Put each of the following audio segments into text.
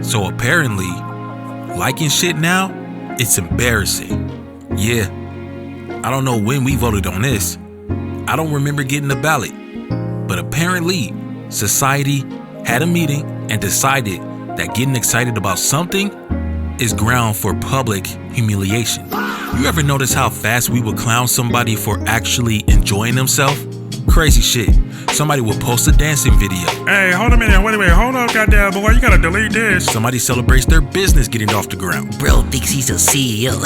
So apparently, liking shit now, it's embarrassing. Yeah, I don't know when we voted on this. I don't remember getting the ballot. But apparently, society had a meeting and decided that getting excited about something is ground for public humiliation. You ever notice how fast we would clown somebody for actually enjoying themselves? Crazy shit. Somebody will post a dancing video. Hey, hold a minute, wait a minute, hold up, goddamn boy, you gotta delete this. Somebody celebrates their business getting off the ground. Bro thinks he's a CEO.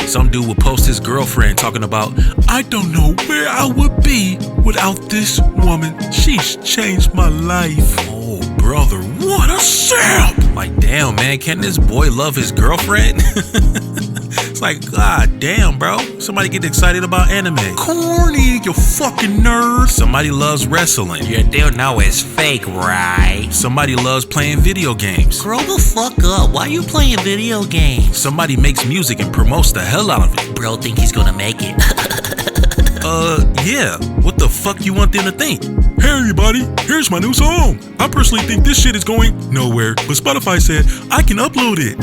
Some dude will post his girlfriend talking about, I don't know where I would be without this woman. She's changed my life. Oh, brother, what a simp. Like, damn, man, can this boy love his girlfriend? It's like, god damn, bro. Somebody get excited about anime. Corny, you fucking nerd. Somebody loves wrestling. You do know it's fake, right? Somebody loves playing video games. Grow the fuck up. Why you playing video games? Somebody makes music and promotes the hell out of it. Bro think he's gonna make it. Yeah. What the fuck you want them to think? Hey everybody, here's my new song. I personally think this shit is going nowhere, but Spotify said I can upload it.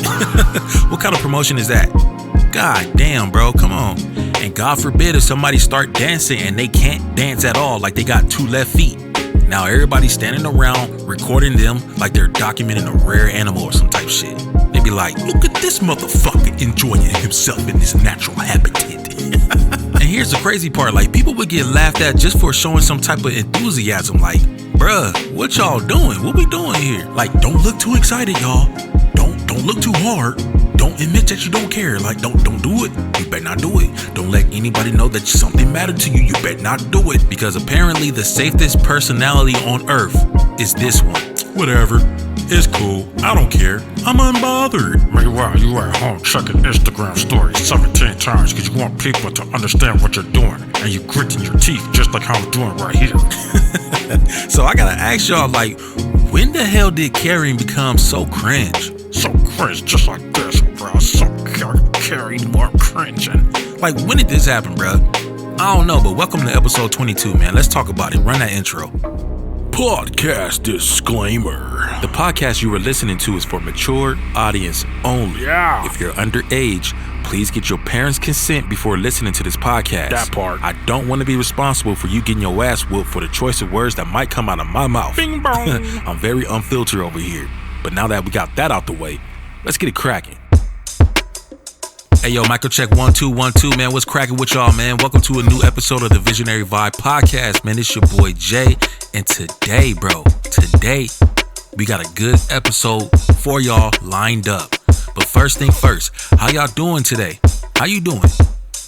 What kind of promotion is that? God damn, bro, come on. And God forbid if somebody start dancing and they can't dance at all, like they got 2 left feet. Now everybody's standing around recording them like they're documenting a rare animal or some type shit. They be like, look at this motherfucker enjoying himself in his natural habitat. And here's the crazy part, like people would get laughed at just for showing some type of enthusiasm. Like, bruh, what y'all doing? What we doing here? Like, don't look too excited, y'all. Don't look too hard. Don't admit that you don't care. Like, don't do it. You better not do it. Don't let anybody know that something mattered to you. You better not do it. Because apparently the safest personality on earth is this one. Whatever. It's cool. I don't care. I'm unbothered. Meanwhile, you at home checking Instagram stories 17 times because you want people to understand what you're doing. And you gritting your teeth just like I'm doing right here. So I gotta ask y'all, like, when the hell did caring become so cringe? So cringe, just like this, bro. So caring, more cringing. Like, when did this happen, bro? I don't know, but welcome to episode 22, man. Let's talk about it. Run that intro. Podcast disclaimer. The podcast you were listening to is for mature audience only. Yeah. If you're underage, please get your parents' consent before listening to this podcast. That part. I don't want to be responsible for you getting your ass whooped for the choice of words that might come out of my mouth. Bing bong. I'm very unfiltered over here. But now that we got that out the way, let's get it cracking. Hey, yo, Michael check 1 2 1 2, man. What's cracking with y'all, man? Welcome to a new episode of the Visionary VYBZ Podcast, man. It's your boy Jay, and today, we got a good episode for y'all lined up. But first thing first, how y'all doing today? How you doing?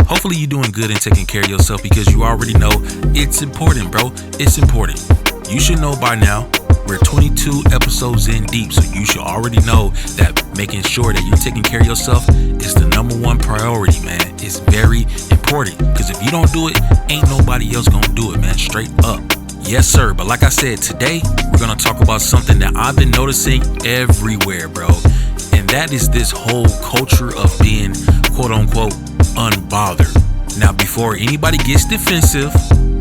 Hopefully you doing good and taking care of yourself, because you already know it's important, bro. It's important. You should know by now. We're 22 episodes in deep, so you should already know that making sure that you're taking care of yourself is the number one priority, man. It's very important, because if you don't do it, ain't nobody else gonna do it, man. Straight up. Yes, sir. But like I said, today we're gonna talk about something that I've been noticing everywhere, bro. And that is this whole culture of being, quote unquote, unbothered. Now, before anybody gets defensive,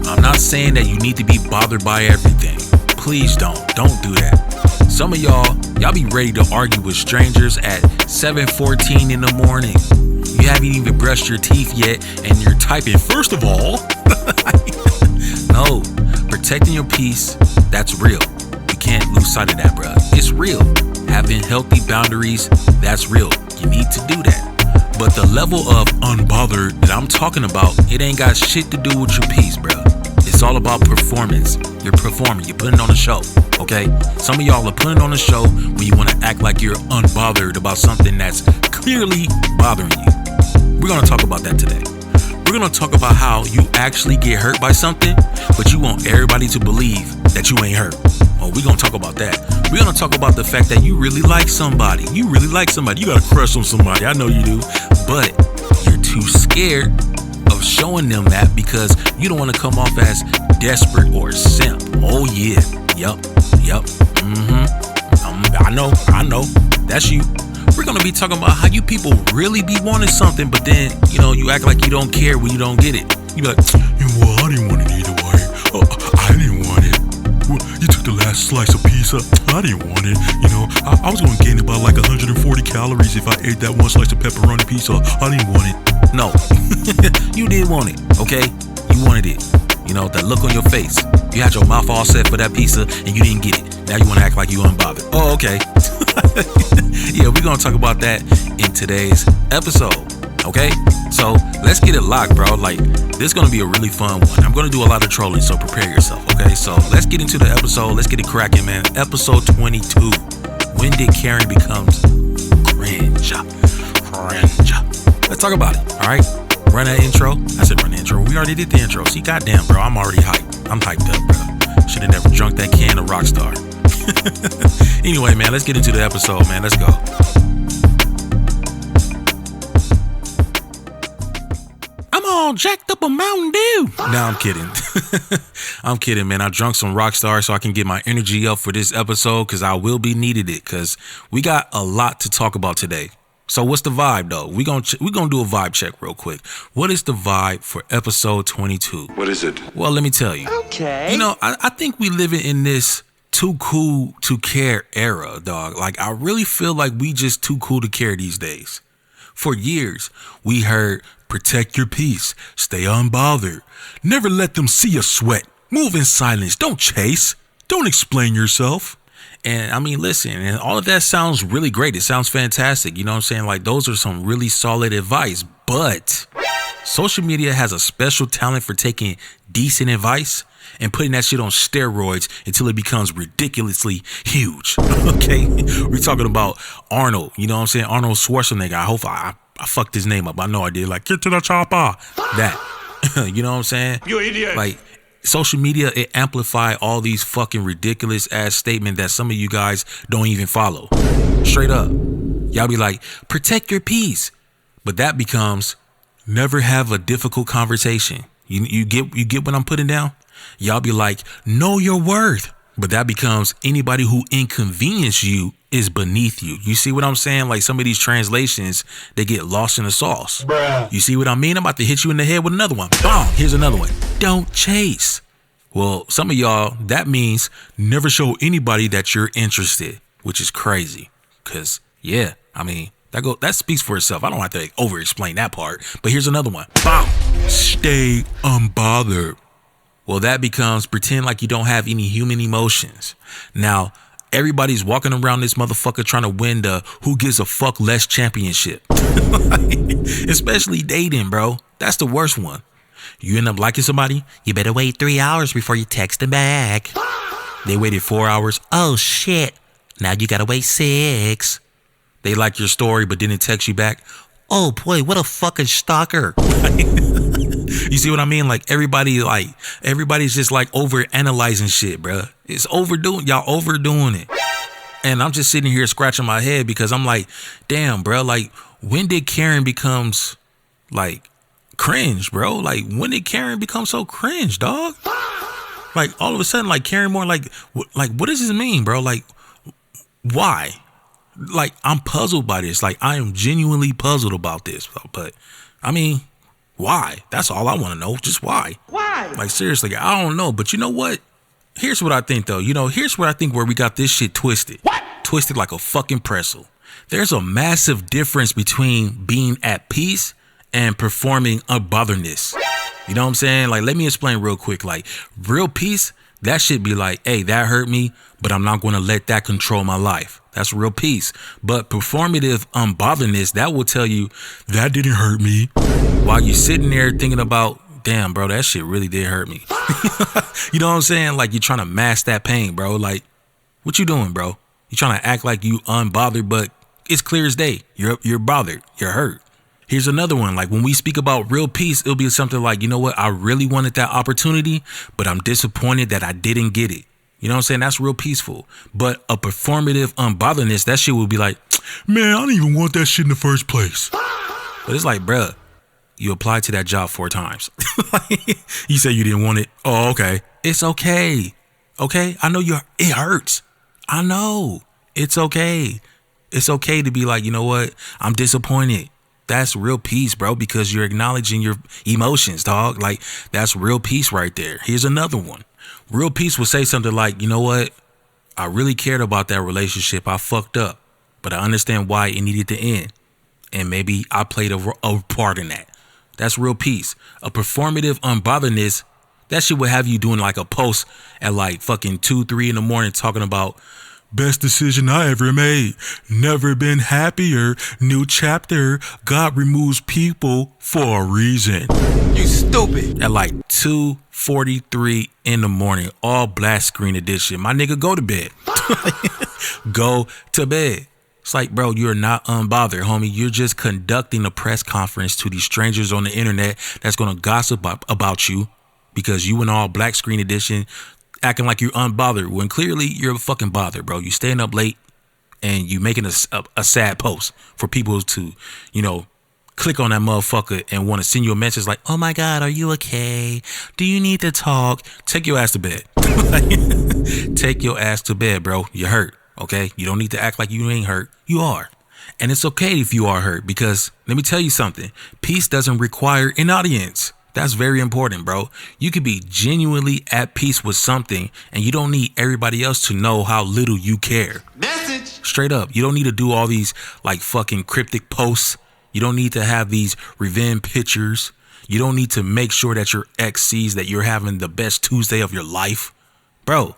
I'm not saying that you need to be bothered by everything. Please don't do that. Some of y'all be ready to argue with strangers at 7:14 in the morning. You haven't even brushed your teeth yet and you're typing, first of all. No, protecting your peace, that's real. You can't lose sight of that, bro. It's real. Having healthy boundaries, that's real. You need to do that. But the level of unbothered that I'm talking about, it ain't got shit to do with your peace, bro. It's all about performance. You're performing. You're putting on a show, okay? Some of y'all are putting on a show when you want to act like you're unbothered about something that's clearly bothering you. We're going to talk about that today. We're going to talk about how you actually get hurt by something, but you want everybody to believe that you ain't hurt. Oh, we're going to talk about that. We're going to talk about the fact that you really like somebody. You really like somebody. You got a crush on somebody. I know you do. But you're too scared of showing them that because you don't want to come off as desperate or simp. Oh yeah, yep. I know, that's you. We're gonna be talking about how you people really be wanting something, but then you act like you don't care when you don't get it. You be like, well, I didn't want it either way. I didn't want it. Well, you took the last slice of pizza. I didn't want it. You know, I was gonna gain about like 140 calories if I ate that one slice of pepperoni pizza. I didn't want it. No, you did want it, okay? You wanted it. You know, that look on your face. You had your mouth all set for that pizza and you didn't get it. Now you want to act like you unbothered. Oh, okay. Yeah, we're going to talk about that in today's episode, okay? So let's get it locked, bro. Like, this is going to be a really fun one. I'm going to do a lot of trolling, so prepare yourself, okay? So let's get into the episode. Let's get it cracking, man. Episode 22. When did Karen becomes cringe? Cringe. Let's talk about it, all right? Run that intro. I said run the intro. We already did the intro. See, goddamn, bro, I'm already hyped. I'm hyped up, bro. Should have never drunk that can of Rockstar. Anyway, man, let's get into the episode, man. Let's go. I'm all jacked up on Mountain Dew. No, I'm kidding. I'm kidding, man. I drunk some Rockstar so I can get my energy up for this episode because I will be needed it because we got a lot to talk about today. So what's the vibe, though? We're gonna do a vibe check real quick. What is the vibe for episode 22? What is it? Well, let me tell you. Okay. You know, I think we living in this too cool to care era, dog. Like, I really feel like we just too cool to care these days. For years, we heard, protect your peace, stay unbothered, never let them see you sweat, move in silence, don't chase, don't explain yourself. And I mean, listen, and all of that sounds really great. It sounds fantastic. You know what I'm saying? Like, those are some really solid advice. But social media has a special talent for taking decent advice and putting that shit on steroids until it becomes ridiculously huge. Okay? We're talking about Arnold. You know what I'm saying? Arnold Schwarzenegger. I hope I fucked his name up. I know I did. Like, get to the chopper. That. You know what I'm saying? You idiot. Like, social media, it amplify all these fucking ridiculous ass statements that some of you guys don't even follow. Straight up. Y'all be like, protect your peace. But that becomes never have a difficult conversation. You get what I'm putting down? Y'all be like, know your worth. But that becomes anybody who inconvenience you is beneath you. You see what I'm saying? Like, some of these translations, they get lost in the sauce. Bruh. You see what I mean? I'm about to hit you in the head with another one. Boom. Here's another one. Don't chase. Well, some of y'all, that means never show anybody that you're interested, which is crazy. Cause yeah, I mean, that speaks for itself. I don't have to over explain that part. But here's another one. Boom. Stay unbothered. Well, that becomes pretend like you don't have any human emotions. Now, everybody's walking around this motherfucker trying to win the who gives a fuck less championship. Especially dating, bro. That's the worst one. You end up liking somebody, You better wait 3 hours before you text them back. they waited 4 hours. Oh, shit. Now you gotta wait 6. They like your story but didn't text you back. Oh, boy, what a fucking stalker. You see what I mean? Like, everybody's just like over analyzing shit, bro. It's y'all overdoing it. And I'm just sitting here scratching my head because I'm like, damn, bro, like, when did Karen becomes like cringe, bro? Like, when did Karen become so cringe, dog? Like, all of a sudden, like, Karen Moore, like, what does this mean, bro? Like, why? Like, I'm puzzled by this. Like, I am genuinely puzzled about this. But, I mean, why? That's all I want to know. Just why? Why? Like, seriously, I don't know. But you know what? Here's what I think, though. You know, here's what I think where we got this shit twisted. What? Twisted like a fucking pretzel. There's a massive difference between being at peace and performing unbotheredness. You know what I'm saying? Like, let me explain real quick. Like, real peace, that shit be like, hey, that hurt me, but I'm not going to let that control my life. That's real peace. But performative unbotheredness, that will tell you that didn't hurt me. While you're sitting there thinking about, damn, bro, that shit really did hurt me. You know what I'm saying? Like, you're trying to mask that pain, bro. Like, what you doing, bro? You're trying to act like you unbothered, but it's clear as day. You're bothered. You're hurt. Here's another one. Like, when we speak about real peace, it'll be something like, you know what? I really wanted that opportunity, but I'm disappointed that I didn't get it. You know what I'm saying? That's real peaceful. But a performative unbotheredness, that shit will be like, man, I didn't even want that shit in the first place. But it's like, bruh, you applied to that job 4 times. You say you didn't want it. Oh, okay. It's okay. Okay? I know it hurts. I know. It's okay. It's okay to be like, you know what? I'm disappointed. That's real peace, bro, because you're acknowledging your emotions, dog. Like, that's real peace right there. Here's another one. Real peace will say something like, you know what? I really cared about that relationship. I fucked up, but I understand why it needed to end. And maybe I played a part in that. That's real peace. A performative unbotheredness, that shit would have you doing like a post at like fucking 2, 3 in the morning talking about best decision I ever made. Never been happier. New chapter. God removes people for a reason. You stupid. At like 2:43 in the morning, all black screen edition. My nigga, go to bed. Go to bed. It's like, bro, you're not unbothered, homie. You're just conducting a press conference to these strangers on the internet that's going to gossip about you because you in all black screen edition acting like you're unbothered when clearly you're fucking bothered, bro. You staying up late and you making a sad post for people to, you know, click on that motherfucker and want to send you a message like, oh my God, are you okay? Do you need to talk? Take your ass to bed. Take your ass to bed, bro. You're hurt. Okay, you don't need to act like you ain't hurt. You are. And it's okay if you are hurt because let me tell you something. Peace doesn't require an audience. That's very important, bro. You could be genuinely at peace with something and you don't need everybody else to know how little you care. Message. Straight up. You don't need to do all these like fucking cryptic posts. You don't need to have these revenge pictures. You don't need to make sure that your ex sees that you're having the best Tuesday of your life. Bro,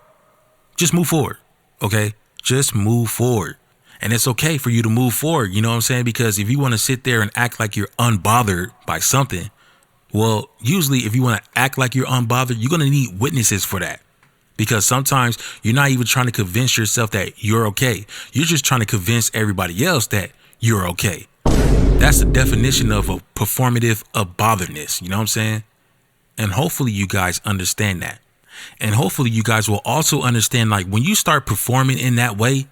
just move forward. Okay? Just move forward. And it's okay for you to move forward. You know what I'm saying? Because if you want to sit there and act like you're unbothered by something, well, usually if you want to act like you're unbothered, you're going to need witnesses for that. Because sometimes you're not even trying to convince yourself that you're okay. You're just trying to convince everybody else that you're okay. That's the definition of a performative unbotheredness. You know what I'm saying? And hopefully you guys understand that. And hopefully you guys will also understand, like, when you start performing in that way,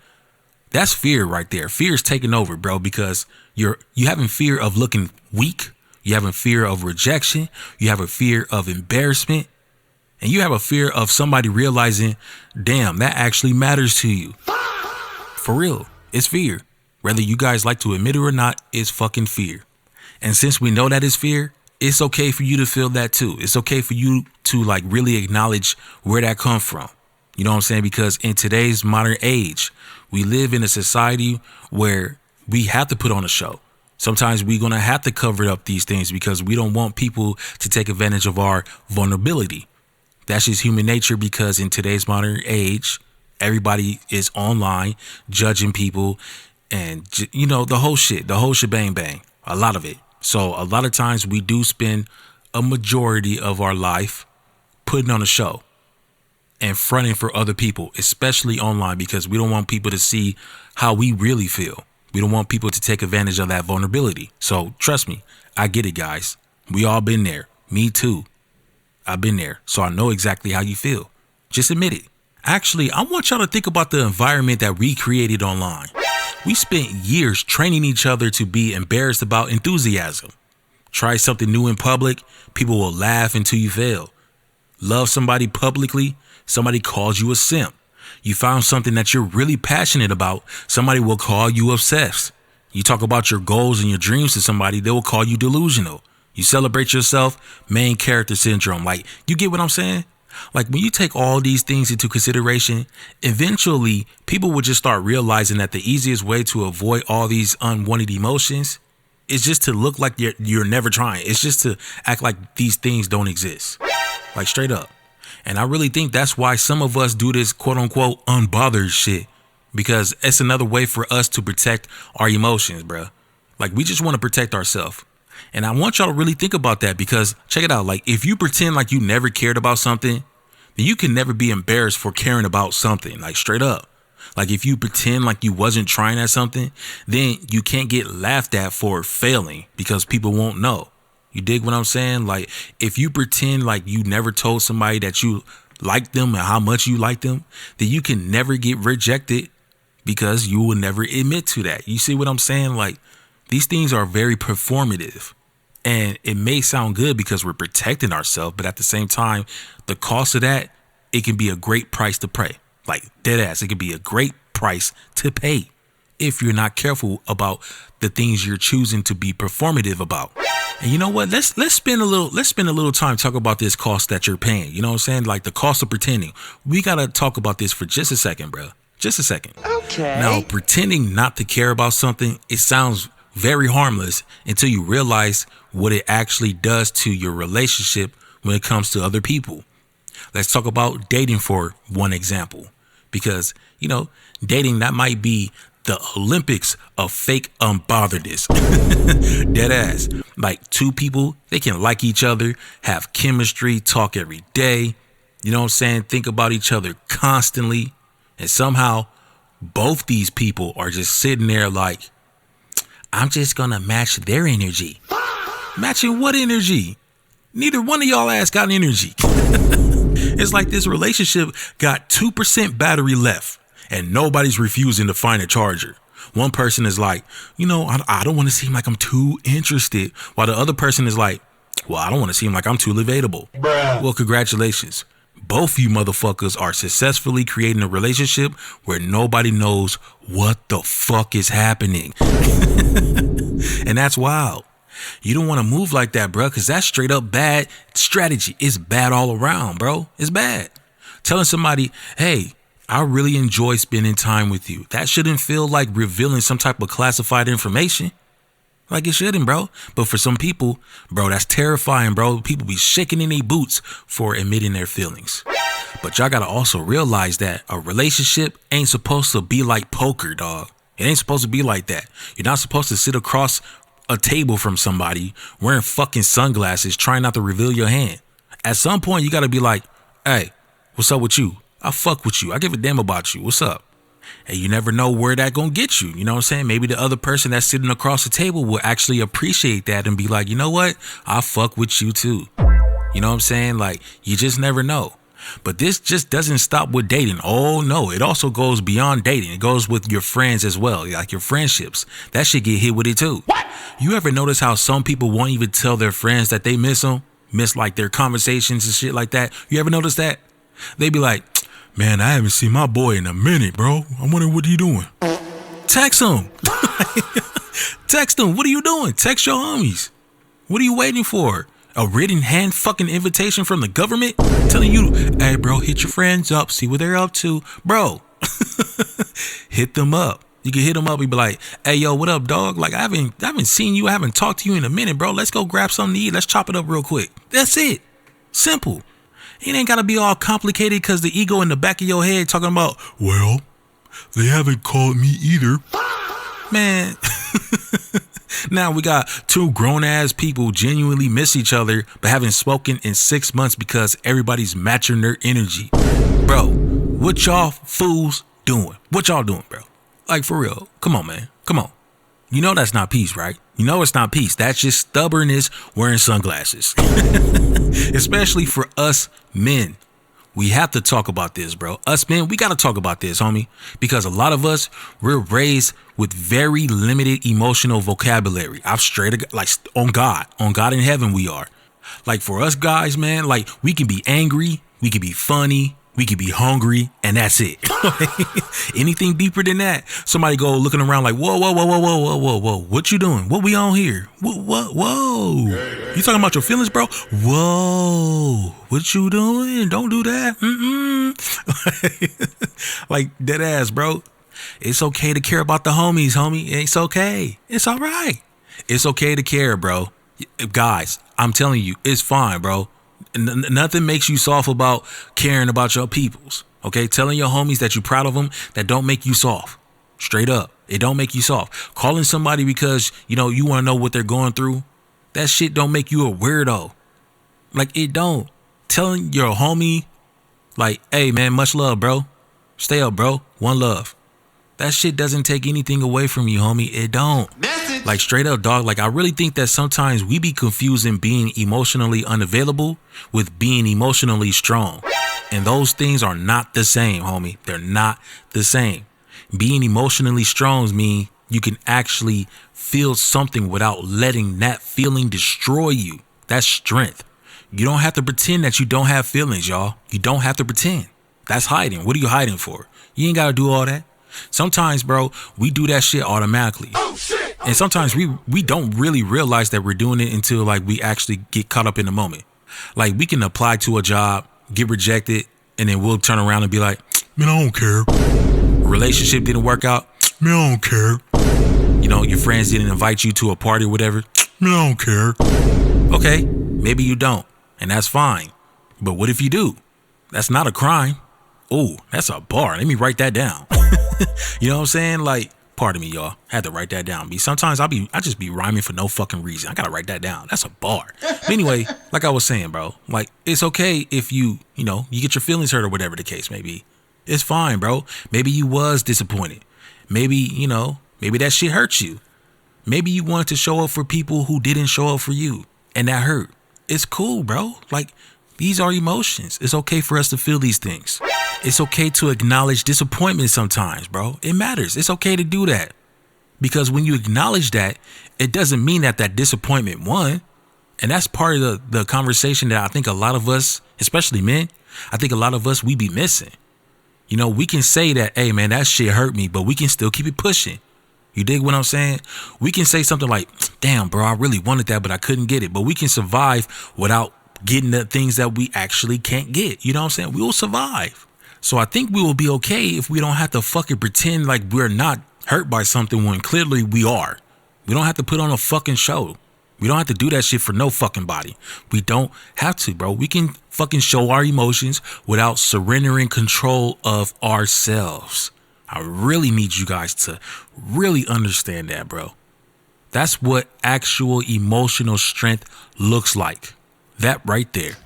that's fear right there. Fear is taking over, bro, because you having fear of looking weak. You having fear of rejection. You have a fear of embarrassment. And you have a fear of somebody realizing, damn, that actually matters to you. For real, it's fear. Whether you guys like to admit it or not, it's fucking fear. And since we know that it's fear, it's okay for you to feel that too. It's okay for you to like really acknowledge where that comes from. You know what I'm saying? Because in today's modern age, we live in a society where we have to put on a show. Sometimes we're going to have to cover up these things because we don't want people to take advantage of our vulnerability. That's just human nature because in today's modern age, everybody is online judging people and, you know, the whole shebang bang, a lot of it. So a lot of times we do spend a majority of our life putting on a show and fronting for other people, especially online, because we don't want people to see how we really feel. We don't want people to take advantage of that vulnerability. So trust me, I get it, guys. We all been there. Me too. I've been there. So I know exactly how you feel. Just admit it. Actually, I want y'all to think about the environment that we created online. We spent years training each other to be embarrassed about enthusiasm. Try something new in public, people will laugh until you fail. Love somebody publicly, somebody calls you a simp. You found something that you're really passionate about, somebody will call you obsessed. You talk about your goals and your dreams to somebody, they will call you delusional. You celebrate yourself, main character syndrome. Like, you get what I'm saying? Like, when you take all these things into consideration, eventually people will just start realizing that the easiest way to avoid all these unwanted emotions is just to look like you're never trying. It's just to act like these things don't exist. Like, straight up. And I really think that's why some of us do this quote unquote unbothered shit, because it's another way for us to protect our emotions, bruh. Like, we just want to protect ourselves. And I want y'all to really think about that, because check it out. Like, if you pretend like you never cared about something, then you can never be embarrassed for caring about something. Like, straight up. Like, if you pretend like you wasn't trying at something, then you can't get laughed at for failing because people won't know. You dig what I'm saying? Like, if you pretend like you never told somebody that you like them and how much you like them, then you can never get rejected because you will never admit to that. You see what I'm saying? Like, these things are very performative. And it may sound good because we're protecting ourselves, but at the same time, the cost of that, it can be a great price to pay. Like, dead ass, it can be a great price to pay. if you're not careful about the things you're choosing to be performative about. And you know what? Let's spend a little time talk about this cost that you're paying. You know what I'm saying? Like the cost of pretending. We gotta talk about this for just a second, bro. Just a second. Okay. Now, pretending not to care about something, it sounds very harmless until you realize what it actually does to your relationship when it comes to other people. Let's talk about dating for one example, because, you know, dating, that might be the Olympics of fake unbotheredness. Dead ass. Like two people, they can like each other, have chemistry, talk every day, you know what I'm saying? Think about each other constantly. And somehow both these people are just sitting there like, I'm just gonna match their energy. Matching what energy? Neither one of y'all ass got energy. It's like this relationship got 2% battery left and nobody's refusing to find a charger. One person is like, you know, I don't want to seem like I'm too interested. While the other person is like, well, I don't want to seem like I'm too available. Bruh. Well, congratulations. Both you motherfuckers are successfully creating a relationship where nobody knows what the fuck is happening. And that's wild. You don't want to move like that, bro, because that's straight up bad strategy. It's bad all around, bro. It's bad. Telling somebody, hey, I really enjoy spending time with you. That shouldn't feel like revealing some type of classified information. Like it shouldn't, bro. But for some people, bro, that's terrifying, bro. People be shaking in their boots for admitting their feelings. But y'all gotta also realize that a relationship ain't supposed to be like poker, dog. It ain't supposed to be like that. You're not supposed to sit across a table from somebody wearing fucking sunglasses trying not to reveal your hand. At some point, you gotta be like, hey, what's up with you? I fuck with you. I give a damn about you. What's up? And you never know where that gonna get you. You know what I'm saying? Maybe the other person that's sitting across the table will actually appreciate that and be like, you know what? I fuck with you too. You know what I'm saying? Like, you just never know. But this just doesn't stop with dating. Oh no, it also goes beyond dating. It goes with your friends as well, like your friendships. That shit get hit with it too. What? You ever notice how some people won't even tell their friends that they miss them? Miss like their conversations and shit like that? You ever notice that? They be like, man, I haven't seen my boy in a minute, bro. I'm wondering what he doing. Text him. Text him. What are you doing? Text your homies. What are you waiting for? A written hand fucking invitation from the government telling you, hey, bro, hit your friends up, see what they're up to. Bro, hit them up. You can hit them up and be like, hey, yo, what up, dog? Like, I haven't seen you. I haven't talked to you in a minute, bro. Let's go grab something to eat. Let's chop it up real quick. That's it. Simple. It ain't got to be all complicated because the ego in the back of your head talking about, well, they haven't called me either. Man. Now we got two grown ass people genuinely miss each other but haven't spoken in 6 months because everybody's matching their energy. Bro, what y'all fools doing? What y'all doing, bro? Like, for real. Come on, man. Come on. You know that's not peace, right? You know it's not peace. That's just stubbornness wearing sunglasses. Especially for us men. We have to talk about this, bro. Us men, we got to talk about this, homie. Because a lot of us, we're raised with very limited emotional vocabulary. I'm straight, like, on God in heaven we are. Like, for us guys, man, like, we can be angry, we can be funny, we could be hungry, and that's it. Anything deeper than that, somebody go looking around like, whoa, what you doing? What we on here? Whoa. You talking about your feelings, bro? Whoa, what you doing? Don't do that. Like, dead ass, bro. It's okay to care about the homies, homie. It's okay. It's all right. It's okay to care, bro. Guys, I'm telling you, it's fine, bro. Nothing makes you soft about caring about your peoples. Okay, telling your homies that you're proud of them, that don't make you soft. Straight up, it don't make you soft. Calling somebody because you know you want to know what they're going through, that shit don't make you a weirdo. Like, it don't. Telling your homie, like, hey man, much love, bro. Stay up, bro. One love. That shit doesn't take anything away from you, homie. It don't. Message. Like, straight up, dog. Like, I really think that sometimes we be confusing being emotionally unavailable with being emotionally strong. And those things are not the same, homie. They're not the same. Being emotionally strong means you can actually feel something without letting that feeling destroy you. That's strength. You don't have to pretend that you don't have feelings, y'all. You don't have to pretend. That's hiding. What are you hiding for? You ain't got to do all that. Sometimes, bro, we do that shit automatically. Oh, shit. And sometimes we don't really realize that we're doing it until like we actually get caught up in the moment. Like we can apply to a job, get rejected, and then we'll turn around and be like, man, I don't care. Relationship didn't work out. Man, I don't care. You know, your friends didn't invite you to a party or whatever. Man, I don't care. Okay, maybe you don't, and that's fine. But what if you do? That's not a crime. Oh, that's a bar. Let me write that down. You know what I'm saying? Like, pardon me, y'all. I had to write that down. Sometimes I just be rhyming for no fucking reason. I gotta write that down. That's a bar. But anyway, like I was saying, bro, like it's okay if you get your feelings hurt or whatever the case may be. It's fine, bro. Maybe you was disappointed. Maybe that shit hurt you. Maybe you wanted to show up for people who didn't show up for you, and that hurt. It's cool, bro. Like, these are emotions. It's okay for us to feel these things. It's okay to acknowledge disappointment sometimes, bro. It matters. It's okay to do that. Because when you acknowledge that, it doesn't mean that disappointment won. And that's part of the conversation that I think a lot of us, especially men, I think a lot of us, we be missing. You know, we can say that, hey, man, that shit hurt me, but we can still keep it pushing. You dig what I'm saying? We can say something like, damn, bro, I really wanted that, but I couldn't get it. But we can survive without getting the things that we actually can't get. You know what I'm saying? We will survive. So I think we will be okay if we don't have to fucking pretend like we're not hurt by something when clearly we are. We don't have to put on a fucking show. We don't have to do that shit for no fucking body. We don't have to, bro. We can fucking show our emotions without surrendering control of ourselves. I really need you guys to really understand that, bro. That's what actual emotional strength looks like. That right there.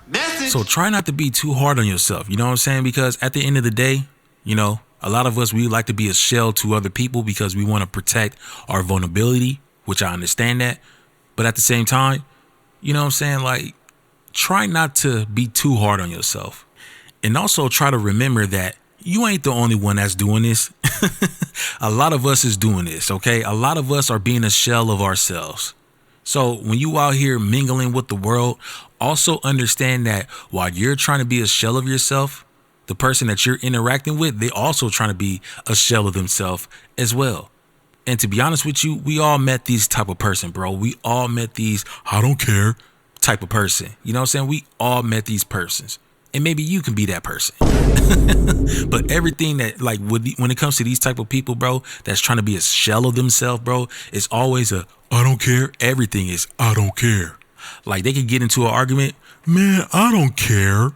So try not to be too hard on yourself. You know what I'm saying? Because at the end of the day, you know, a lot of us, we like to be a shell to other people because we want to protect our vulnerability, which I understand that. But at the same time, you know what I'm saying? Like, try not to be too hard on yourself. And also try to remember that you ain't the only one that's doing this. A lot of us is doing this, okay? A lot of us are being a shell of ourselves. So when you out here mingling with the world, also understand that while you're trying to be a shell of yourself, the person that you're interacting with, they also trying to be a shell of themselves as well. And to be honest with you, we all met these type of person, bro. We all met these I don't care type of person. You know what I'm saying? We all met these persons. And maybe you can be that person. But everything that, like, when it comes to these type of people, bro, that's trying to be a shell of themselves, bro, it's always a I don't care. Everything is I don't care. Like, they could get into an argument. Man, I don't care.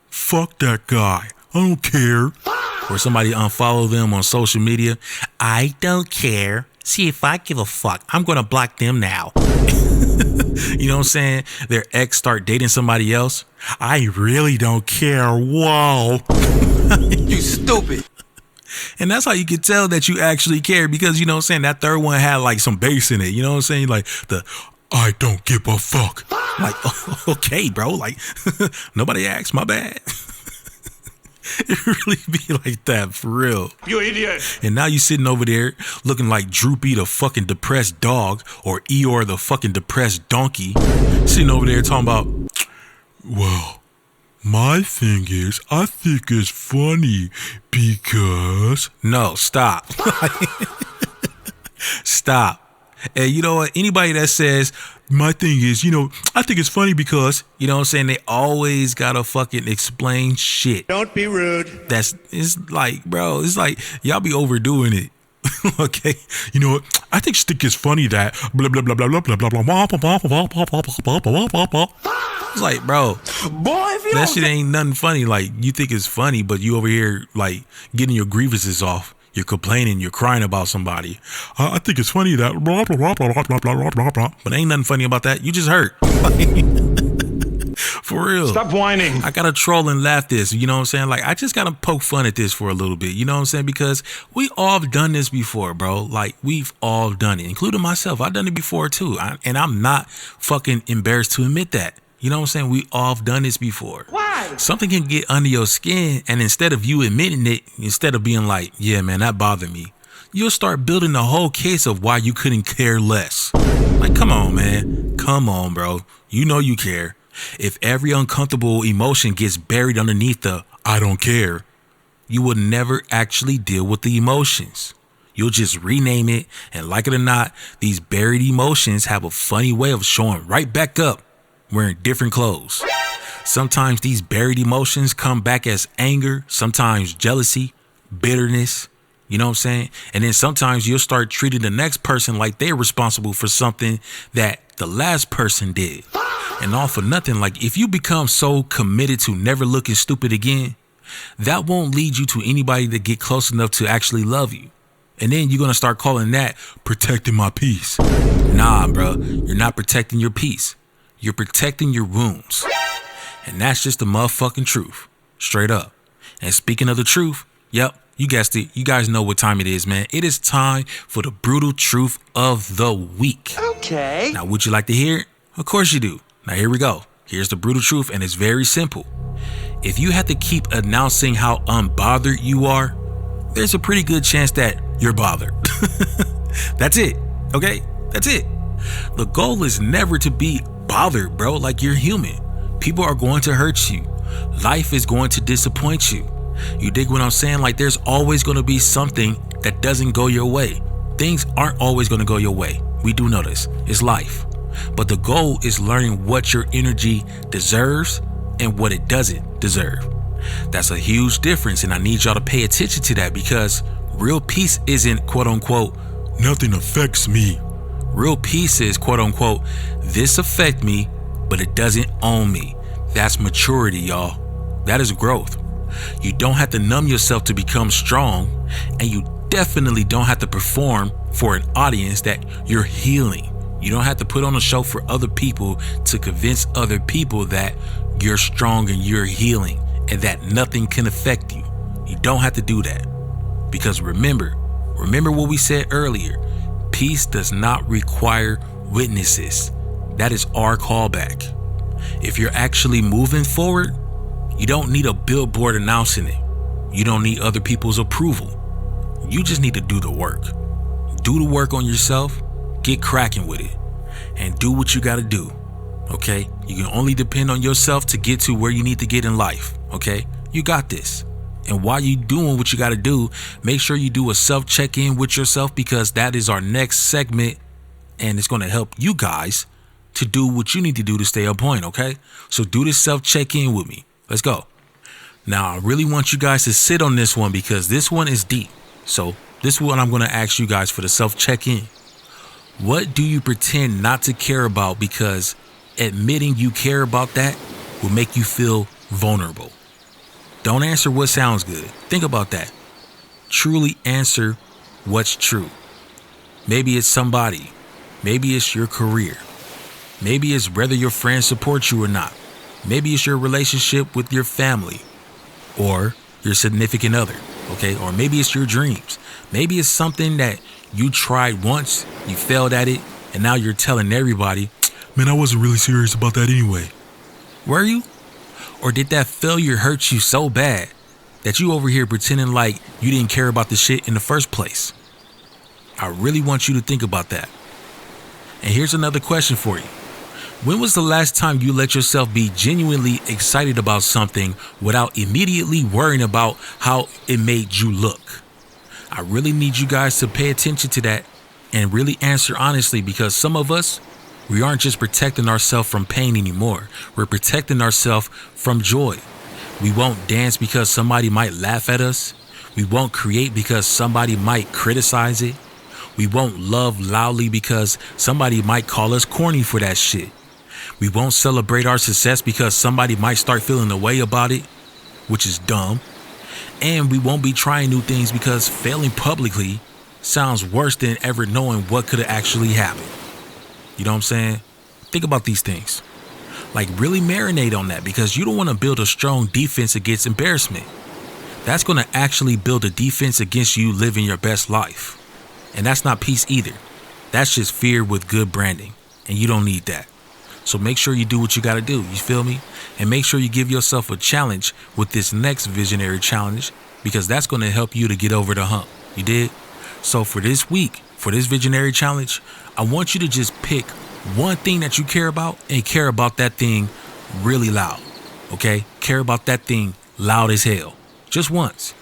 Fuck that guy. I don't care. Or somebody unfollow them on social media. I don't care. See, if I give a fuck, I'm going to block them now. You know what I'm saying? Their ex start dating somebody else. I really don't care. Whoa. You stupid. And that's how you can tell that you actually care, because, you know what I'm saying, that third one had like some bass in it. You know what I'm saying? Like the I don't give a fuck. Like, okay, bro. Like, nobody asked. My bad. It really be like that, for real. You idiot. And now you sitting over there looking like Droopy the fucking depressed dog, or Eeyore the fucking depressed donkey, sitting over there talking about, well, my thing is, I think it's funny because... No, stop. Stop. And you know what? Anybody that says, my thing is, you know, I think it's funny because, you know what I'm saying, they always gotta fucking explain shit. Don't be rude. It's like, bro, it's like, y'all be overdoing it. Okay? You know what? I think it's funny that blah, blah, blah, blah, blah, blah, blah, blah, blah, blah. It's like, bro, Boy, if you that don't shit ain't nothing funny. Like, you think it's funny, but you over here, like, getting your grievances off. You're complaining, you're crying about somebody. I think it's funny that blah, blah, blah, blah, blah, blah, blah, blah. But ain't nothing funny about that. You just hurt. For real. Stop whining. I gotta troll and laugh this. You know what I'm saying? Like, I just gotta poke fun at this for a little bit. You know what I'm saying? Because we all have done this before, bro. Like, we've all done it, including myself. I've done it before too. And I'm not fucking embarrassed to admit that. You know what I'm saying? We all have done this before. Why? Something can get under your skin, and instead of you admitting it, instead of being like, yeah, man, that bothered me, you'll start building the whole case of why you couldn't care less. Like, come on, man. Come on, bro. You know you care. If every uncomfortable emotion gets buried underneath the I don't care, you will never actually deal with the emotions. You'll just rename it, and like it or not, these buried emotions have a funny way of showing right back up wearing different clothes. Sometimes these buried emotions come back as anger, sometimes jealousy, bitterness, you know what I'm saying? And then sometimes you'll start treating the next person like they're responsible for something that the last person did. And all for nothing, like if you become so committed to never looking stupid again, that won't lead you to anybody to get close enough to actually love you. And then you're going to start calling that protecting my peace. Nah, bro, you're not protecting your peace. You're protecting your wounds. And that's just the motherfucking truth. Straight up. And speaking of the truth, yep, you guessed it. You guys know what time it is, man. It is time for the brutal truth of the week. Okay. Now, would you like to hear it? Of course you do. Now, here we go. Here's the brutal truth, and it's very simple. If you have to keep announcing how unbothered you are, there's a pretty good chance that you're bothered. That's it. Okay? That's it. The goal is never to be bothered, bro. Like, you're human. People are going to hurt you. Life is going to disappoint you. You dig what I'm saying? Like, there's always going to be something that doesn't go your way. Things aren't always going to go your way. We do know this. It's life. But the goal is learning what your energy deserves and what it doesn't deserve. That's a huge difference, and I need y'all to pay attention to that, because real peace isn't quote unquote nothing affects me. Real peace is quote unquote this affect me, but it doesn't own me. That's maturity, y'all. That is growth. You don't have to numb yourself to become strong, and you definitely don't have to perform for an audience that you're healing. You don't have to put on a show for other people to convince other people that you're strong and you're healing and that nothing can affect you. You don't have to do that. Because remember what we said earlier. Peace does not require witnesses. That is our callback. If you're actually moving forward, you don't need a billboard announcing it. You don't need other people's approval. You just need to do the work. Do the work on yourself, get cracking with it, and do what you gotta do, okay? You can only depend on yourself to get to where you need to get in life, okay? You got this. And while you doing what you gotta do, make sure you do a self-check-in with yourself, because that is our next segment, and it's gonna help you guys to do what you need to do to stay on point, okay? So do this self-check-in with me. Let's go. Now, I really want you guys to sit on this one, because this one is deep. So this is what I'm going to ask you guys for the self-check-in. What do you pretend not to care about because admitting you care about that will make you feel vulnerable? Don't answer what sounds good. Think about that. Truly answer what's true. Maybe it's somebody. Maybe it's your career. Maybe it's whether your friends support you or not. Maybe it's your relationship with your family or your significant other, okay? Or maybe it's your dreams. Maybe it's something that you tried once, you failed at it, and now you're telling everybody, man, I wasn't really serious about that anyway. Were you? Or did that failure hurt you so bad that you over here pretending like you didn't care about the shit in the first place? I really want you to think about that. And here's another question for you. When was the last time you let yourself be genuinely excited about something without immediately worrying about how it made you look? I really need you guys to pay attention to that and really answer honestly, because some of us, we aren't just protecting ourselves from pain anymore. We're protecting ourselves from joy. We won't dance because somebody might laugh at us. We won't create because somebody might criticize it. We won't love loudly because somebody might call us corny for that shit. We won't celebrate our success because somebody might start feeling a way about it, which is dumb. And we won't be trying new things because failing publicly sounds worse than ever knowing what could have actually happened. You know what I'm saying? Think about these things. Like, really marinate on that, because you don't want to build a strong defense against embarrassment. That's going to actually build a defense against you living your best life. And that's not peace either. That's just fear with good branding. And you don't need that. So make sure you do what you got to do. You feel me? And make sure you give yourself a challenge with this next visionary challenge, because that's going to help you to get over the hump. You did? So for this week, for this visionary challenge, I want you to just pick one thing that you care about and care about that thing really loud. Okay? Care about that thing loud as hell. Just once.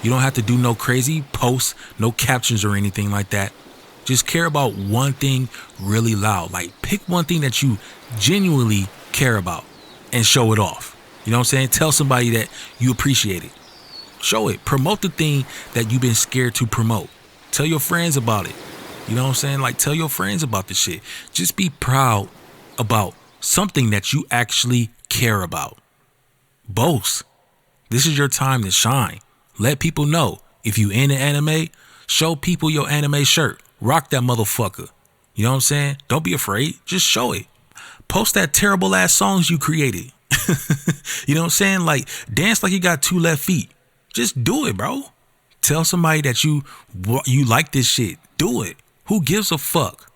You don't have to do no crazy posts, no captions or anything like that. Just care about one thing really loud. Like pick one thing that you genuinely care about and show it off. You know what I'm saying? Tell somebody that you appreciate it. Show it. Promote the thing that you've been scared to promote. Tell your friends about it. You know what I'm saying? Like tell your friends about the shit. Just be proud about something that you actually care about. Boast. This is your time to shine. Let people know. If you into anime, show people your anime shirt. Rock that motherfucker. You know what I'm saying? Don't be afraid. Just show it. Post that terrible ass songs you created. You know what I'm saying? Like dance like you got 2 left feet. Just do it, bro. Tell somebody that you like this shit. Do it. Who gives a fuck?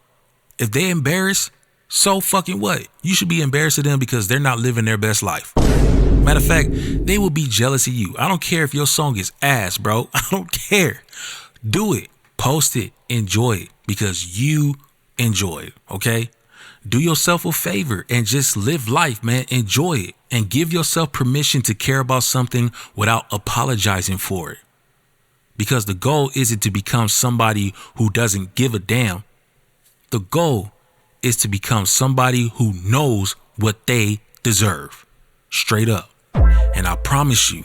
If they embarrassed, so fucking what? You should be embarrassed of them because they're not living their best life. Matter of fact, they will be jealous of you. I don't care if your song is ass, bro. I don't care. Do it. Post it. Enjoy it because you enjoy it, okay? Do yourself a favor and just live life, man. Enjoy it and give yourself permission to care about something without apologizing for it. Because the goal isn't to become somebody who doesn't give a damn. The goal is to become somebody who knows what they deserve. Straight up. And I promise you,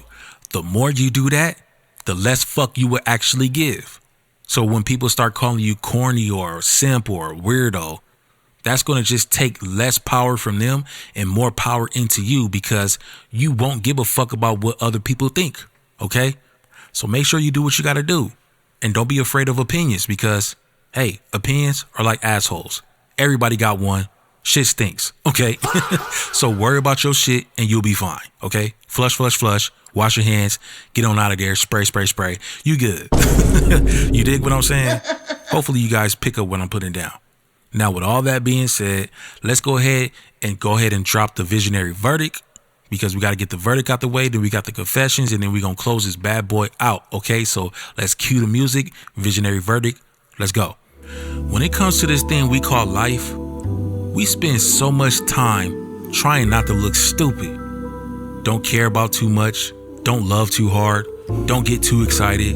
the more you do that, the less fuck you will actually give. So when people start calling you corny or simp or weirdo, that's going to just take less power from them and more power into you because you won't give a fuck about what other people think. Okay? So make sure you do what you got to do. And don't be afraid of opinions because, hey, opinions are like assholes. Everybody got one. Shit stinks. Okay? So worry about your shit and you'll be fine. Okay? Flush, flush, flush. Wash your hands. Get on out of there. Spray, spray, spray. You good. You dig what I'm saying? Hopefully you guys pick up what I'm putting down. Now, with all that being said, let's go ahead and drop the visionary verdict because we got to get the verdict out the way. Then we got the confessions and then we're going to close this bad boy out. Okay, so let's cue the music. Visionary verdict. Let's go. When it comes to this thing we call life, we spend so much time trying not to look stupid. Don't care about too much. Don't love too hard. Don't get too excited.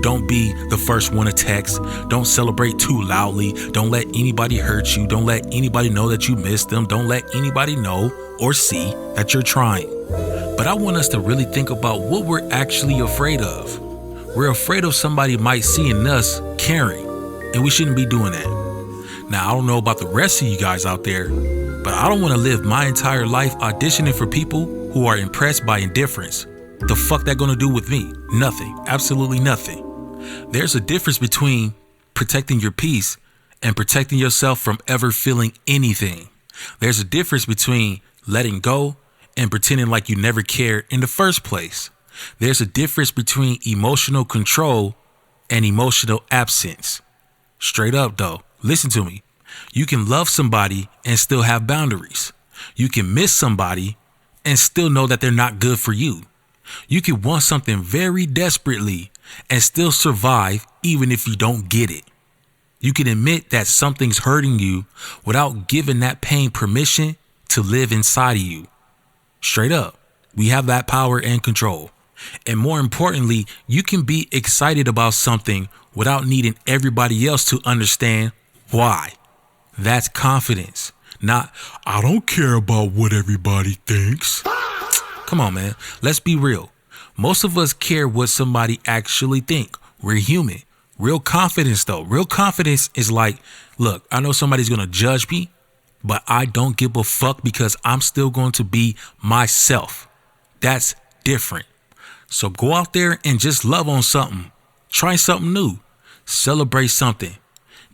Don't be the first one to text. Don't celebrate too loudly. Don't let anybody hurt you. Don't let anybody know that you missed them. Don't let anybody know or see that you're trying. But I want us to really think about what we're actually afraid of. We're afraid of somebody might see in us caring, and we shouldn't be doing that. Now, I don't know about the rest of you guys out there, but I don't want to live my entire life auditioning for people who are impressed by indifference. The fuck that gonna do with me? Nothing. Absolutely nothing. There's a difference between protecting your peace and protecting yourself from ever feeling anything. There's a difference between letting go and pretending like you never cared in the first place. There's a difference between emotional control and emotional absence. Straight up though, listen to me. You can love somebody and still have boundaries. You can miss somebody and still know that they're not good for you. You can want something very desperately and still survive even if you don't get it. You can admit that something's hurting you without giving that pain permission to live inside of you. Straight up, we have that power and control. And more importantly, you can be excited about something without needing everybody else to understand why. That's confidence. Not, I don't care about what everybody thinks. Come on, man. Let's be real. Most of us care what somebody actually think. We're human. Real confidence, though. Real confidence is like, look, I know somebody's going to judge me, but I don't give a fuck because I'm still going to be myself. That's different. So go out there and just love on something. Try something new. Celebrate something.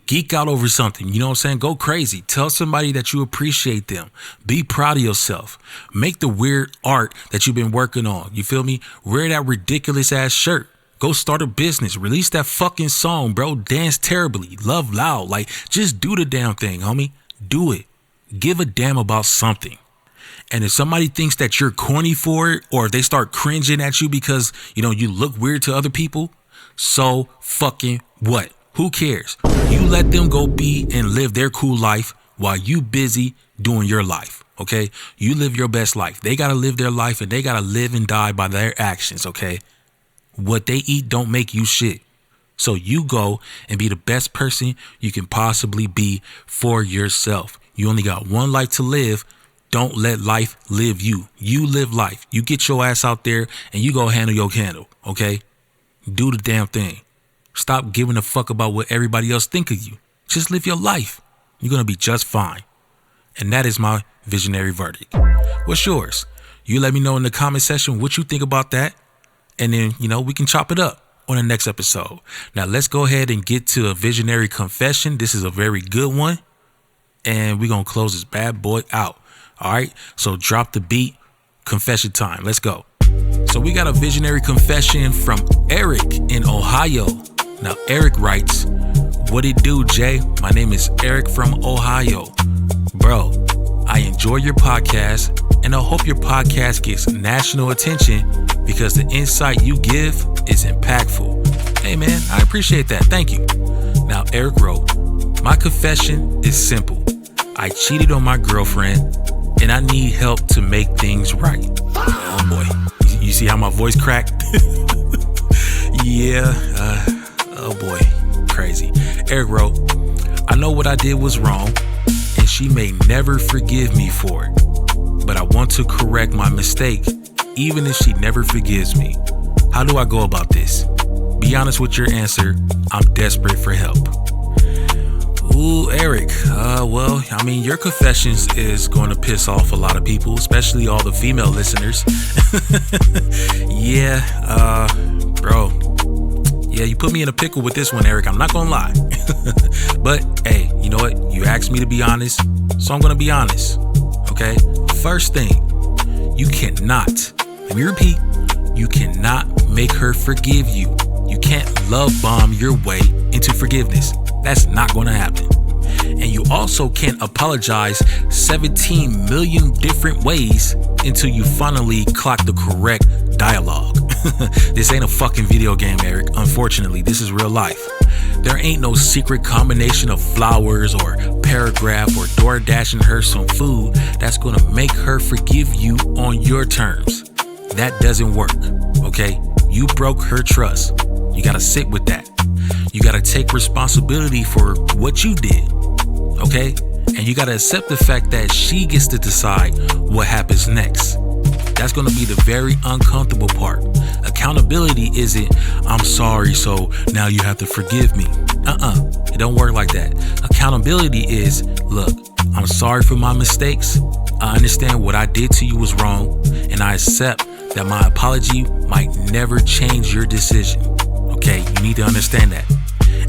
Geek out over something, you know what I'm saying? Go crazy. Tell somebody that you appreciate them. Be proud of yourself. Make the weird art that you've been working on. You feel me? Wear that ridiculous ass shirt. Go start a business. Release that fucking song, bro. Dance terribly. Love loud. Like, just do the damn thing, homie. Do it. Give a damn about something. And if somebody thinks that you're corny for it, or if they start cringing at you because, you know, you look weird to other people, so fucking what? Who cares? You let them go be and live their cool life while you busy doing your life, okay? You live your best life. They got to live their life and they got to live and die by their actions, okay? What they eat don't make you shit. So you go and be the best person you can possibly be for yourself. You only got one life to live. Don't let life live you. You live life. You get your ass out there and you go handle your candle, okay? Do the damn thing. Stop giving a fuck about what everybody else think of you. Just live your life. You're going to be just fine. And that is my visionary verdict. What's yours? You let me know in the comment section what you think about that. And then, we can chop it up on the next episode. Now, let's go ahead and get to a visionary confession. This is a very good one. And we're going to close this bad boy out. All right, so drop the beat. Confession time. Let's go. So we got a visionary confession from Eric in Ohio. Now, Eric writes, "What it do, Jay? My name is Eric from Ohio. Bro, I enjoy your podcast, and I hope your podcast gets national attention because the insight you give is impactful." Hey, man, I appreciate that. Thank you. Now, Eric wrote, "My confession is simple. I cheated on my girlfriend, and I need help to make things right." Oh boy, you see how my voice cracked? Yeah, oh boy, crazy. Eric wrote, "I know what I did was wrong, and she may never forgive me for it, but I want to correct my mistake, even if she never forgives me. How do I go about this? Be honest with your answer. I'm desperate for help." Ooh, Eric, well, I mean, your confessions is going to piss off a lot of people, especially all the female listeners. Yeah, bro. Yeah, you put me in a pickle with this one, Eric. I'm not going to lie. But, hey, you know what? You asked me to be honest, so I'm going to be honest. Okay? First thing, you cannot, let me repeat, you cannot make her forgive you. You can't love bomb your way into forgiveness. That's not going to happen. And you also can't apologize 17 million different ways until you finally clock the correct dialogue. This ain't a fucking video game, Eric. Unfortunately, this is real life. There ain't no secret combination of flowers or paragraph or door dashing her some food that's going to make her forgive you on your terms. That doesn't work, okay? You broke her trust. You got to sit with that. You got to take responsibility for what you did, okay? And you got to accept the fact that she gets to decide what happens next. That's going to be the very uncomfortable part. Accountability isn't, "I'm sorry, so now you have to forgive me." It don't work like that. Accountability is, "Look, I'm sorry for my mistakes. I understand what I did to you was wrong, and I accept that my apology might never change your decision." Okay, you need to understand that.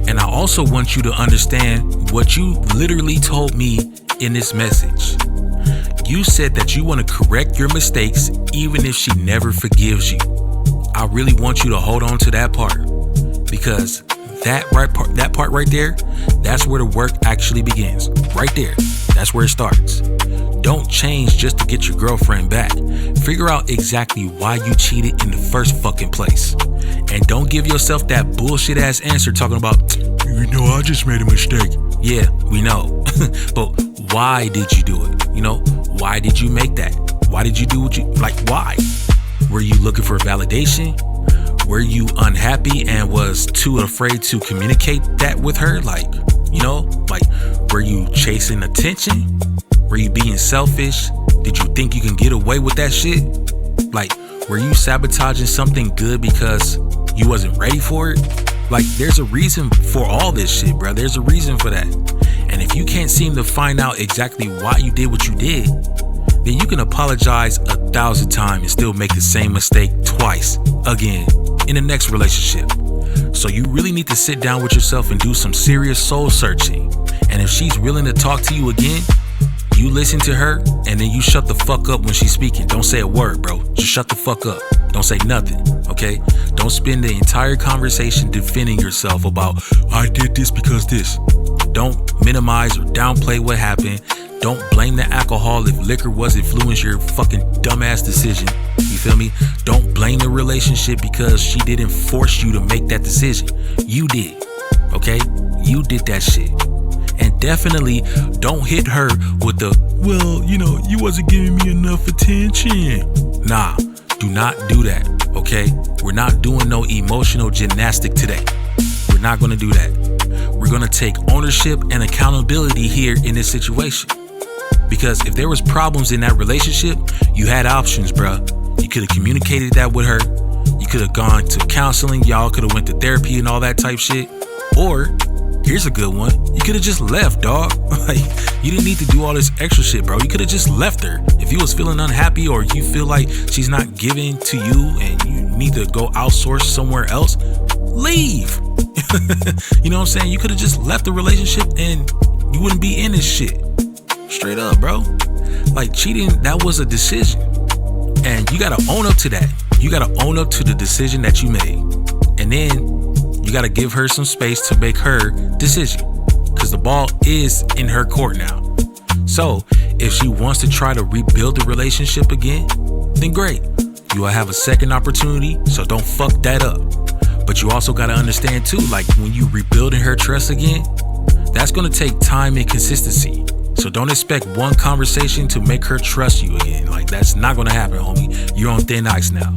And I also want you to understand what you literally told me in this message. You said that you want to correct your mistakes even if she never forgives you. I really want you to hold on to that part, because that part right there, that's where the work actually begins. Right there. That's where it starts. Don't change just to get your girlfriend back. Figure out exactly why you cheated in the first fucking place. And don't give yourself that bullshit ass answer talking about, "I just made a mistake." Yeah, we know. But why did you do it? Why did you make that? Why did you do why? Were you looking for validation? Were you unhappy and was too afraid to communicate that with her? Were you chasing attention? Were you being selfish? Did you think you can get away with that shit? Were you sabotaging something good because you wasn't ready for it? There's a reason for all this shit, bro. There's a reason for that. And if you can't seem to find out exactly why you did what you did, then you can apologize 1,000 times and still make the same mistake twice again in the next relationship. So you really need to sit down with yourself and do some serious soul searching. And if she's willing to talk to you again, you listen to her and then you shut the fuck up when she's speaking. Don't say a word, bro. Just shut the fuck up. Don't say nothing, okay? Don't spend the entire conversation defending yourself about, "I did this because this." Don't minimize or downplay what happened. Don't blame the alcohol if liquor was influencing your fucking dumbass decision. You feel me? Don't blame the relationship because she didn't force you to make that decision. You did, okay? You did that shit. And definitely don't hit her with the, "Well, you wasn't giving me enough attention." Nah, do not do that, okay? We're not doing no emotional gymnastic today. We're not going to do that. We're going to take ownership and accountability here in this situation. Because if there was problems in that relationship, you had options, bruh. You could have communicated that with her. You could have gone to counseling. Y'all could have went to therapy and all that type shit. Or, here's a good one. You could have just left, dog. Like, you didn't need to do all this extra shit, bro. You could have just left her. If you was feeling unhappy or you feel like she's not giving to you and you need to go outsource somewhere else, leave. You know what I'm saying? You could have just left the relationship and you wouldn't be in this shit. Straight up, bro. Like, cheating, that was a decision. And you gotta own up to that. You gotta own up to the decision that you made. And then you gotta give her some space to make her decision. Because the ball is in her court now. So, if she wants to try to rebuild the relationship again, then great. You will have a second opportunity, so don't fuck that up. But you also gotta understand too, like when you rebuilding her trust again, that's gonna take time and consistency. So don't expect one conversation to make her trust you again. Like, that's not gonna happen, homie. You're on thin ice now.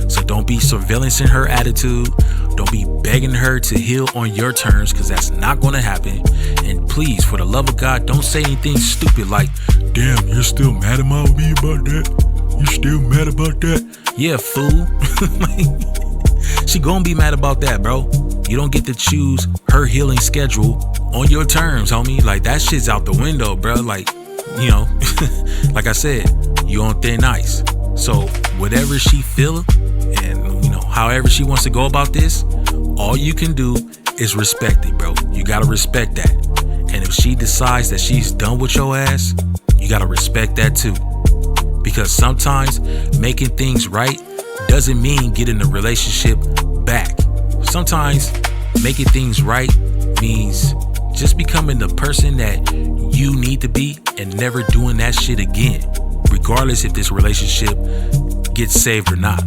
So don't be surveillancing her attitude. Don't be begging her to heal on your terms, because that's not gonna happen. And please, for the love of God, don't say anything stupid like, damn, you're still mad at me about that? You still mad about that? Yeah, fool. She gonna be mad about that, bro. You don't get to choose her healing schedule on your terms, homie. Like, that shit's out the window, bro. Like, you know, like I said, you on thin ice. So whatever she feeling and, you know, however she wants to go about this, all you can do is respect it, bro. You gotta respect that. And if she decides that she's done with your ass, you gotta respect that too. Because sometimes making things right doesn't mean getting the relationship back. Sometimes making things right means just becoming the person that you need to be and never doing that shit again, regardless if this relationship gets saved or not.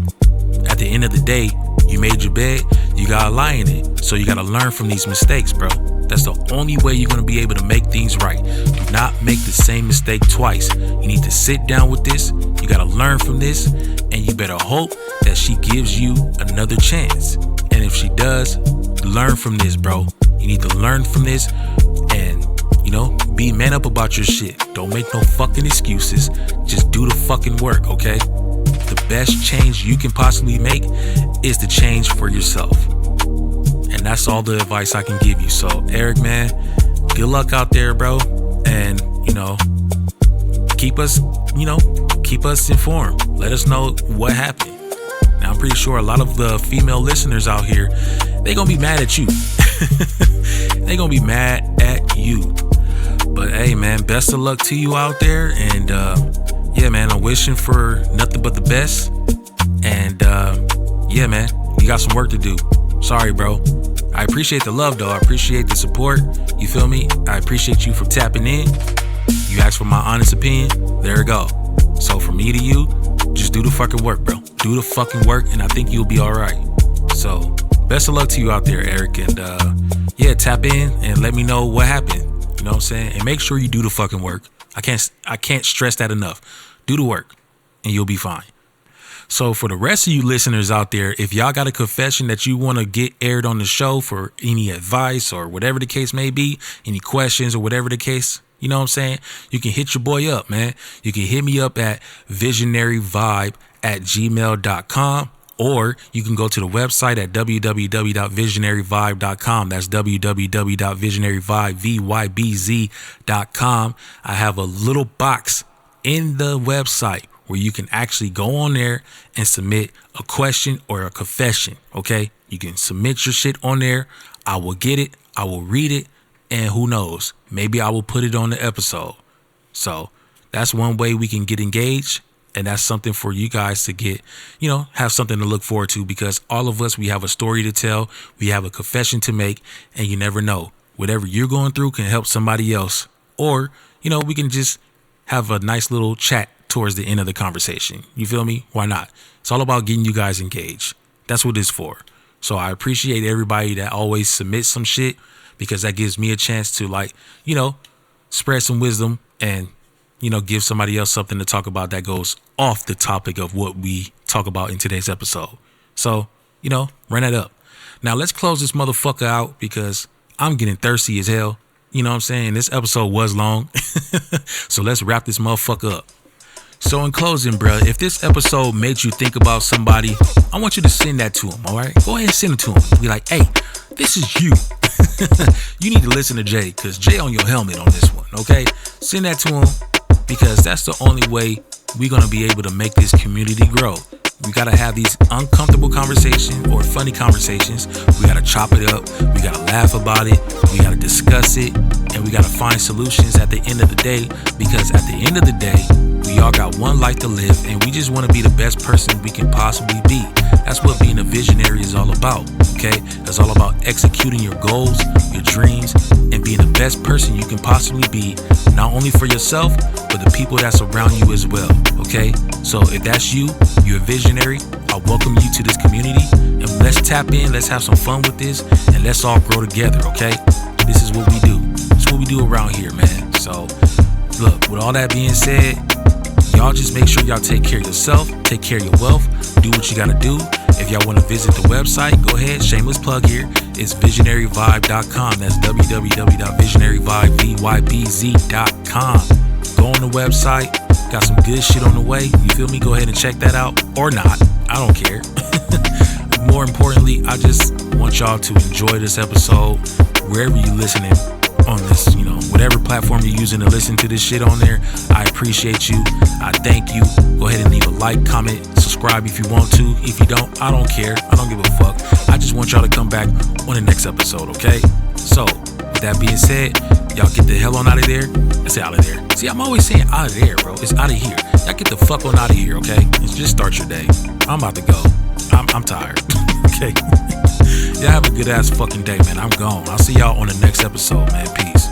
At the end of the day, you made your bed, you gotta lie in it. So you gotta learn from these mistakes, bro. That's the only way you're gonna be able to make things right. Do not make the same mistake twice. You need to sit down with this. You gotta learn from this, and you better hope that she gives you another chance. And if she does, learn from this, bro. You need to learn from this and, you know, be man up about your shit. Don't make no fucking excuses. Just do the fucking work, okay? The best change you can possibly make is the change for yourself. And that's all the advice I can give you. So, Eric, man, good luck out there, bro. And, you know, keep us informed. Let us know what happened. Now, I'm pretty sure a lot of the female listeners out here, they gonna be mad at you. They gonna be mad at you. But hey, man, best of luck to you out there. And yeah, man, I'm wishing for nothing but the best. And yeah, man, you got some work to do. Sorry, bro. I appreciate the love, though. I appreciate the support. You feel me? I appreciate you for tapping in. You asked for my honest opinion. There we go. So from me to you, just do the fucking work, bro. Do the fucking work, and I think you'll be all right. So best of luck to you out there, Eric. And yeah, tap in and let me know what happened. You know what I'm saying? And make sure you do the fucking work. I can't stress that enough. Do the work, and you'll be fine. So for the rest of you listeners out there, if y'all got a confession that you want to get aired on the show for any advice or whatever the case may be, any questions or whatever the case, you know what I'm saying? You can hit your boy up, man. You can hit me up at visionaryvibe@gmail.com, or you can go to the website at www.visionaryvibe.com. That's www.visionary VYBZ.com. I have a little box in the website where you can actually go on there and submit a question or a confession, okay? You can submit your shit on there. I will get it. I will read it. And who knows, maybe I will put it on the episode. So that's one way we can get engaged. And that's something for you guys to get, you know, have something to look forward to, because all of us, we have a story to tell. We have a confession to make, and you never know. Whatever you're going through can help somebody else. Or, you know, we can just have a nice little chat towards the end of the conversation. You feel me? Why not? It's all about getting you guys engaged. That's what it's for. So I appreciate everybody that always submits some shit, because that gives me a chance to, like, you know, spread some wisdom and, you know, give somebody else something to talk about that goes off the topic of what we talk about in today's episode. So, run that up. Now let's close this motherfucker out because I'm getting thirsty as hell. You know what I'm saying? This episode was long. So let's wrap this motherfucker up. So in closing, bruh, if this episode made you think about somebody, I want you to send that to them, all right? Go ahead and send it to them. Be like, hey, this is you. You need to listen to Jay because Jay on your helmet on this one, okay? Send that to him because that's the only way we're going to be able to make this community grow. We got to have these uncomfortable conversations or funny conversations. We got to chop it up. We got to laugh about it. We got to discuss it. And we got to find solutions at the end of the day because at the end of the day, we all got one life to live and we just want to be the best person we can possibly be. That's what being a visionary is all about, okay? It's all about executing your goals, your dreams, and being the best person you can possibly be, not only for yourself, but the people that surround you as well, okay? So if that's you, you're a visionary, I welcome you to this community, and let's tap in, let's have some fun with this, and let's all grow together, okay? This is what we do. It's what we do around here, man. So, look, with all that being said, y'all just make sure y'all take care of yourself, take care of your wealth, do what you gotta do. If y'all want to visit the website, go ahead, shameless plug here. It's visionaryvibe.com. That's www.visionaryvyBZ.com. Go on the website, got some good shit on the way. You feel me? Go ahead and check that out or not. I don't care. More importantly, I just want y'all to enjoy this episode wherever you're listening on this, whatever platform you're using to listen to this shit on there. I appreciate you. I thank you. Go ahead and leave a like, comment, subscribe if you want to. If you don't, I don't care. I don't give a fuck. I just want y'all to come back on the next episode, okay? So, with that being said, y'all get the hell on out of there. I say out of there. See, I'm always saying out of there, bro. It's out of here. Y'all get the fuck on out of here, okay? Let's just start your day. I'm about to go. I'm tired. Okay? Y'all have a good ass fucking day, man. I'm gone. I'll see y'all on the next episode, man. Peace.